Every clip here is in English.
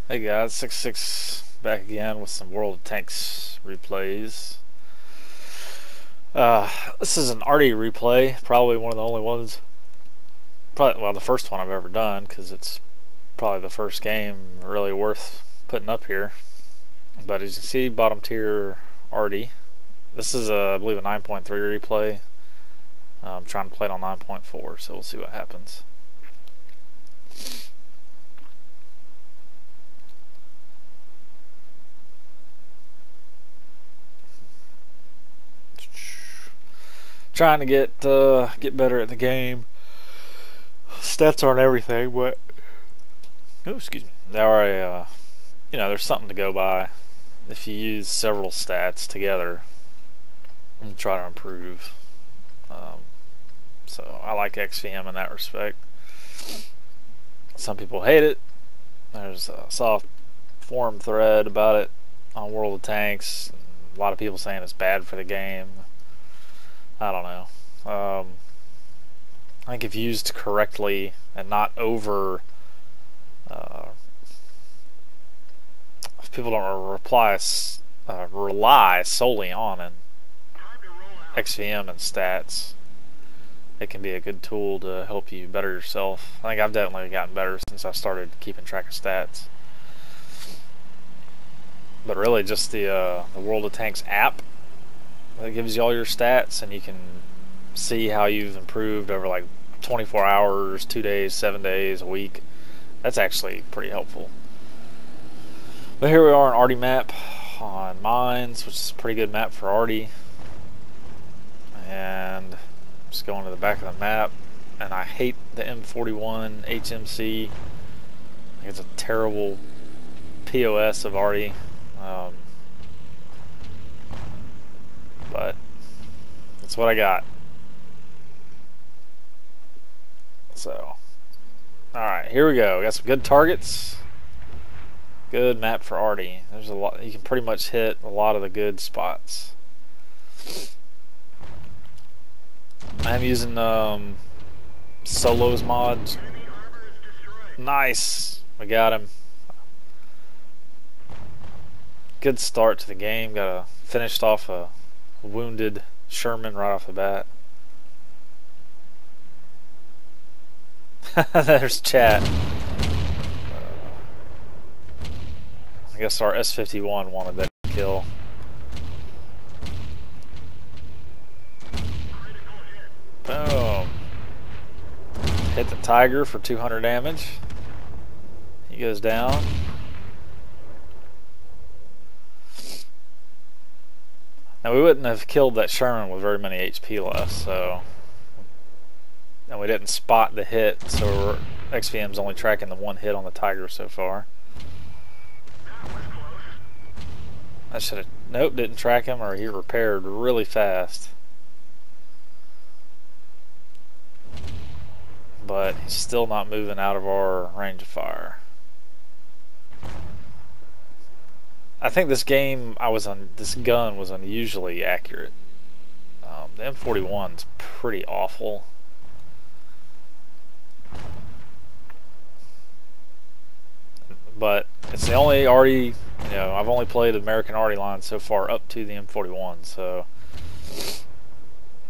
Hey guys, 6-6 back again with some World of Tanks replays. This is an Arty replay, probably one of the only ones, well, the first one I've ever done, because it's probably the first game really worth putting up here. But as you can see, bottom tier Arty. This is, I believe, a 9.3 replay. I'm trying to play it on 9.4, so we'll see what happens. Trying to get better at the game. Stats aren't everything, but excuse me. They are there's something to go by if you use several stats together and try to improve. So I like XVM in that respect. Some people hate it. There's a soft forum thread about it on World of Tanks. A lot of people saying it's bad for the game. I don't know. I think if used correctly and not over, if people don't rely solely on an XVM and stats, it can be a good tool to help you better yourself. I think I've definitely gotten better since I started keeping track of stats. But really, just the World of Tanks app that gives you all your stats, and you can see how you've improved over like 24 hours, 2 days, 7 days, a week. That's actually pretty helpful. But here we are on Arty map on Mines, which is a pretty good map for Arty. And just going to the back of the map, and I hate the M41 HMC. I think it's a terrible POS of Arty. But that's what I got. So, alright, here we go. We got some good targets. Good map for Arty. There's a lot. You can pretty much hit a lot of the good spots. I'm using Solos mods. Nice. We got him. Good start to the game. Finished off a wounded Sherman right off the bat. There's chat. I guess our S51 wanted that kill. Boom. Hit the Tiger for 200 damage. He goes down. Now, we wouldn't have killed that Sherman with very many HP left, so... And we didn't spot the hit, so XVM's only tracking the one hit on the Tiger so far. I should have... Nope, didn't track him, or he repaired really fast. But he's still not moving out of our range of fire. I think this gun was unusually accurate. The M41's pretty awful. But it's the only Arty, I've only played American Arty line so far up to the M41, so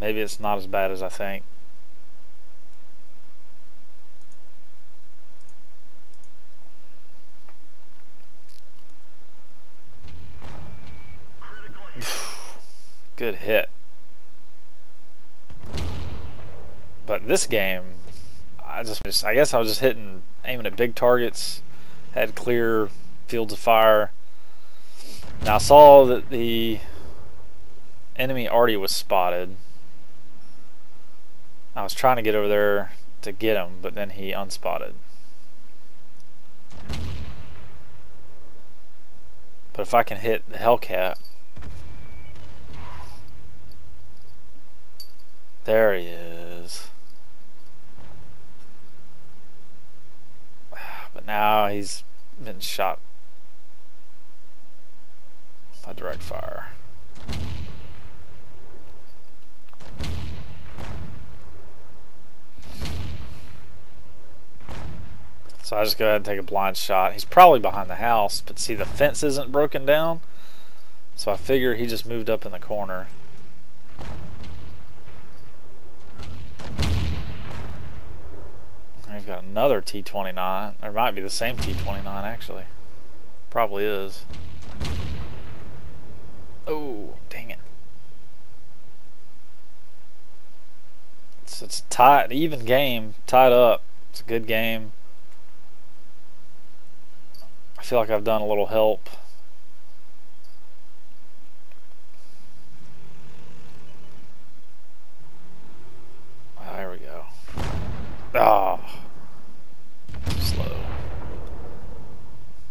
maybe it's not as bad as I think. Good hit. But this game, I guess I was just aiming at big targets, had clear fields of fire. Now I saw that the enemy Arty was spotted. I was trying to get over there to get him, but then he unspotted. But if I can hit the Hellcat, there he is. But now he's been shot by direct fire. So I just go ahead and take a blind shot. He's probably behind the house, but see the fence isn't broken down. So I figure he just moved up in the corner. We've got another T-29. Or it might be the same T-29 actually. Probably is. Oh, dang it. It's a tight, even game, tied up. It's a good game. I feel like I've done a little help. Oh, there we go. Ah, slow.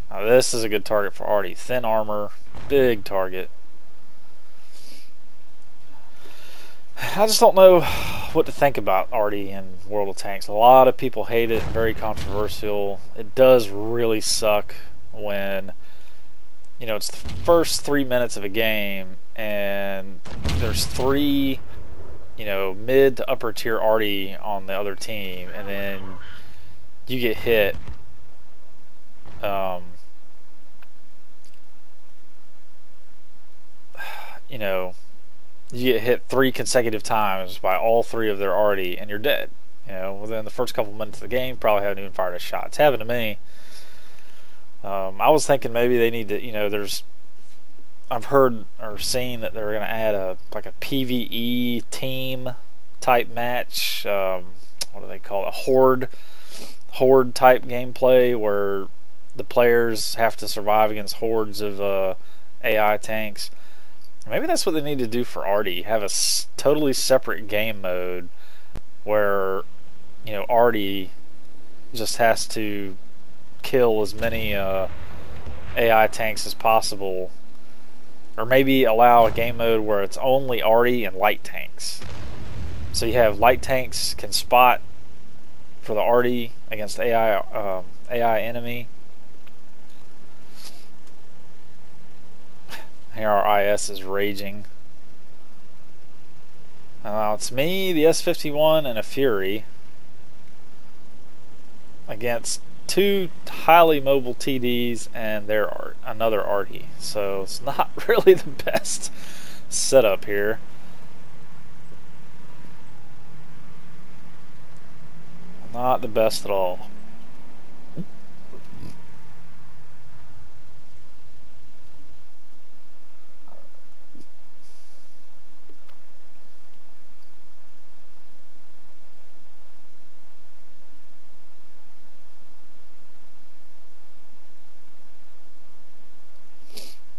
Now this is a good target for Arty. Thin armor, big target. I just don't know what to think about Arty in World of Tanks. A lot of people hate it, very controversial. It does really suck when, you know, it's the first 3 minutes of a game and there's 3, you know, mid to upper tier Arty on the other team, and then you get hit. You know, you get hit 3 consecutive times by all 3 of their Arty, and you're dead. You know, within the first couple minutes of the game, probably haven't even fired a shot. It's happened to me. I was thinking maybe they need to, you know, I've heard or seen that they're going to add a PvE team type match. What do they call it? A horde type gameplay where the players have to survive against hordes of AI tanks. Maybe that's what they need to do for Arty. Have a totally separate game mode where, you know, Arty just has to kill as many AI tanks as possible. Or maybe allow a game mode where it's only Arty and light tanks. So you have light tanks can spot for the Arty against AI enemy. Here our IS is raging. Now it's me, the S51, and a Fury against 2 highly mobile TDs and another Arty. So it's not really the best setup here. Not the best at all.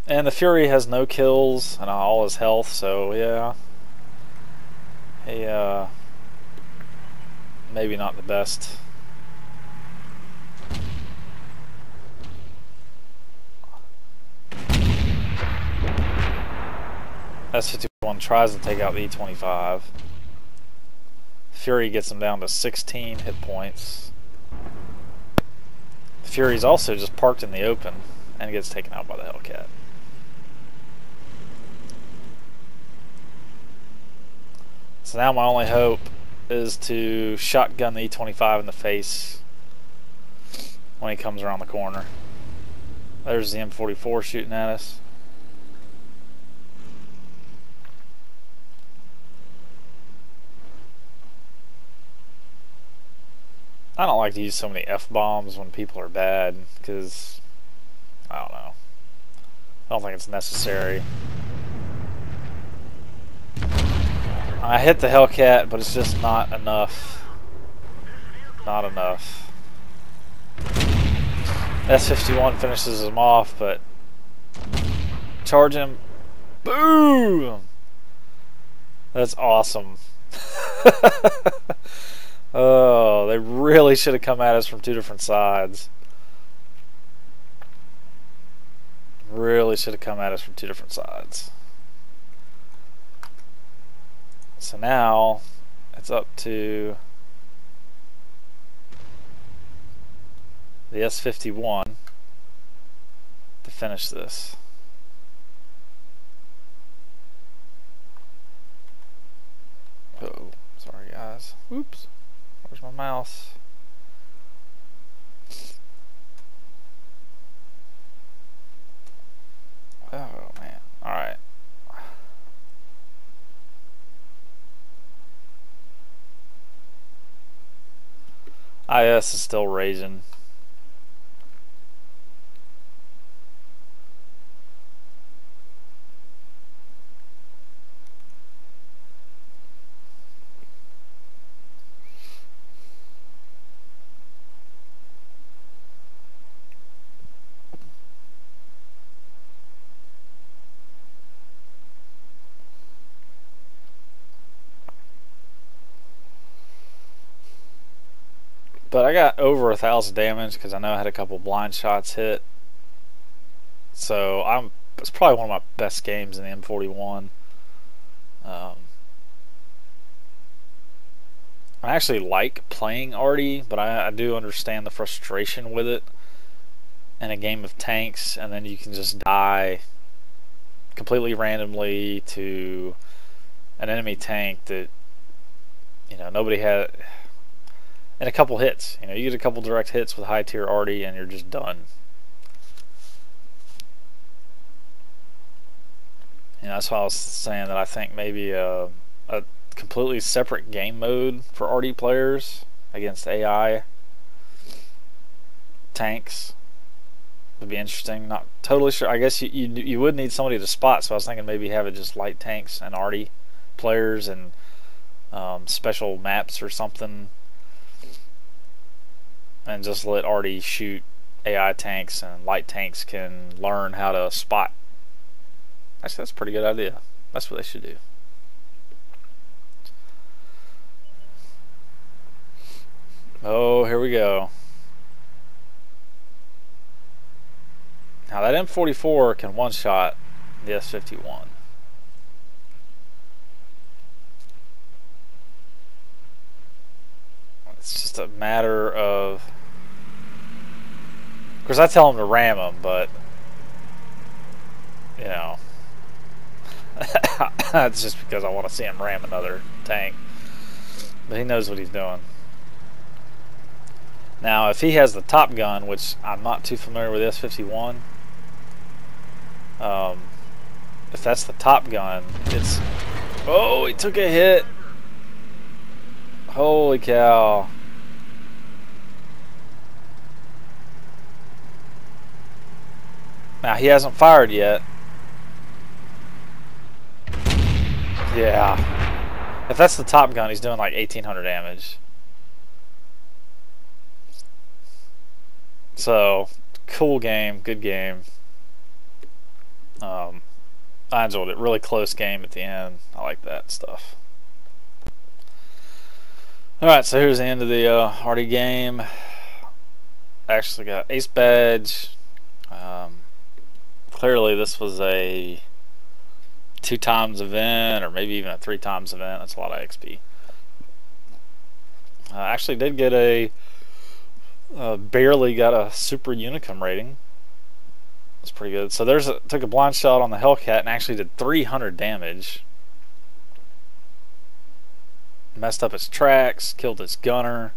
And the Fury has no kills and all his health, so yeah. He, maybe not the best. S51 tries to take out the E25. Fury gets him down to 16 hit points. The Fury's also just parked in the open and gets taken out by the Hellcat. So now my only hope is to shotgun the E25 in the face when he comes around the corner. There's the M44 shooting at us. I don't like to use so many F-bombs when people are bad, because, I don't know. I don't think it's necessary. I hit the Hellcat, but it's just not enough. Not enough. S51 finishes him off, but charge him. Boom! That's awesome. Oh, they really should have come at us from 2 different sides. Really should have come at us from 2 different sides. So now it's up to the S51 to finish this. Uh-oh, sorry guys. Oops. Where's my mouse? IS is still raging. But I got over 1,000 damage because I know I had a couple blind shots hit. So it's probably one of my best games in the M41. I actually like playing Arty, but I do understand the frustration with it in a game of tanks, and then you can just die completely randomly to an enemy tank that nobody had. And a couple hits. You get a couple direct hits with high tier Arty and you're just done. That's why I was saying that I think maybe a completely separate game mode for Arty players against AI tanks would be interesting. Not totally sure. I guess you would need somebody to spot, so I was thinking maybe have it just light tanks and Arty players and special maps or something. And just let Arty shoot AI tanks, and light tanks can learn how to spot. Actually, that's a pretty good idea. That's what they should do. Oh, here we go. Now that M44 can one-shot the S51. It's just a matter of course, I tell him to ram him, but that's just because I want to see him ram another tank. But he knows what he's doing. Now, if he has the top gun, which I'm not too familiar with S51, if that's the top gun, it's... Oh, he took a hit. Holy cow. Now, he hasn't fired yet. Yeah. If that's the top gun, he's doing like 1,800 damage. So, cool game, good game. I enjoyed it. Really close game at the end. I like that stuff. Alright, so here's the end of the Arty game. Actually got ace badge. Clearly this was a 2 times event, or maybe even a 3 times event. That's a lot of XP. Actually did get a barely got a super unicum rating. That's pretty good. So took a blind shot on the Hellcat and actually did 300 damage. Messed up his tracks, killed his gunner.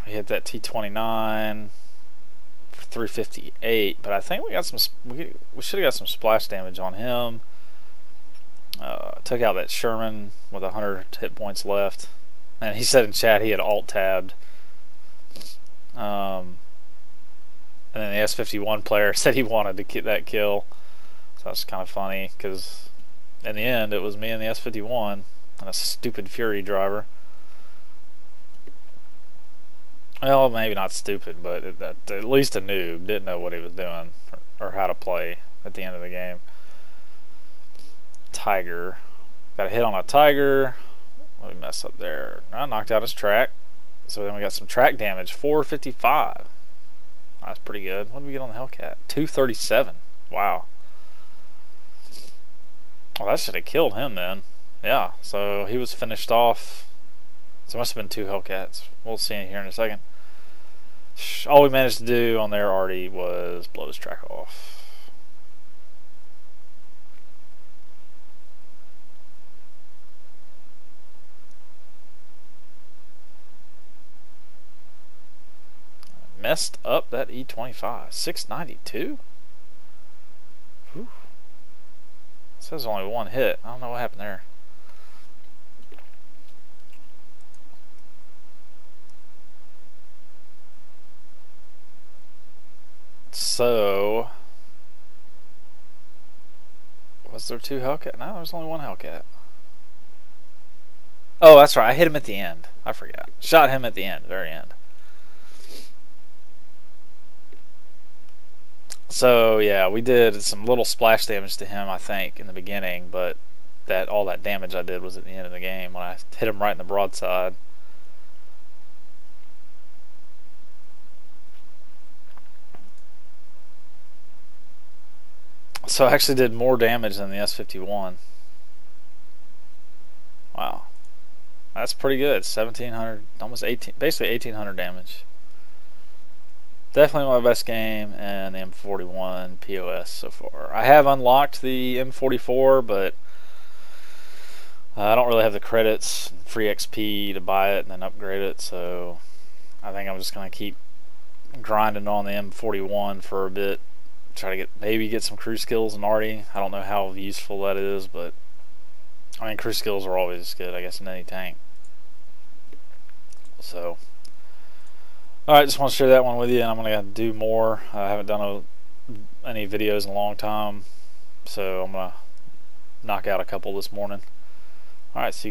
He hit that T-29 for 358, but I think we got some. We should have got some splash damage on him. Took out that Sherman with 100 hit points left, and he said in chat he had alt tabbed. And then the S51 player said he wanted to get that kill, so that's kind of funny because in the end it was me and the S51 and a stupid Fury driver. Well, maybe not stupid, but at least a noob didn't know what he was doing or how to play at the end of the game. Tiger. Got a hit on a Tiger. What did we mess up there? I knocked out his track. So then we got some track damage. 455. That's pretty good. What did we get on the Hellcat? 237. Wow. Well, that should have killed him then. Yeah, so he was finished off. So it must have been 2 Hellcats. We'll see it here in a second. All we managed to do on their Arty was blow his track off. Messed up that E25. 692? Whew. It says only 1 hit. I don't know what happened there. So, was there 2 Hellcat? No, there's only 1 Hellcat. Oh, that's right. I hit him at the end. I forgot. Shot him at the end, very end. So yeah, we did some little splash damage to him, I think, in the beginning, but all that damage I did was at the end of the game when I hit him right in the broadside. So I actually did more damage than the S51. Wow. That's pretty good. 1700, almost 18, basically 1800 damage. Definitely my best game in the M41 POS so far. I have unlocked the M44, but I don't really have the credits, free XP to buy it and then upgrade it, so I think I'm just going to keep grinding on the M41 for a bit. Try to maybe get some crew skills in Arty. I don't know how useful that is, but I mean, crew skills are always good, I guess, in any tank. So, alright, just want to share that one with you, and I'm going to do more. I haven't done any videos in a long time, so I'm going to knock out a couple this morning. Alright, see you guys.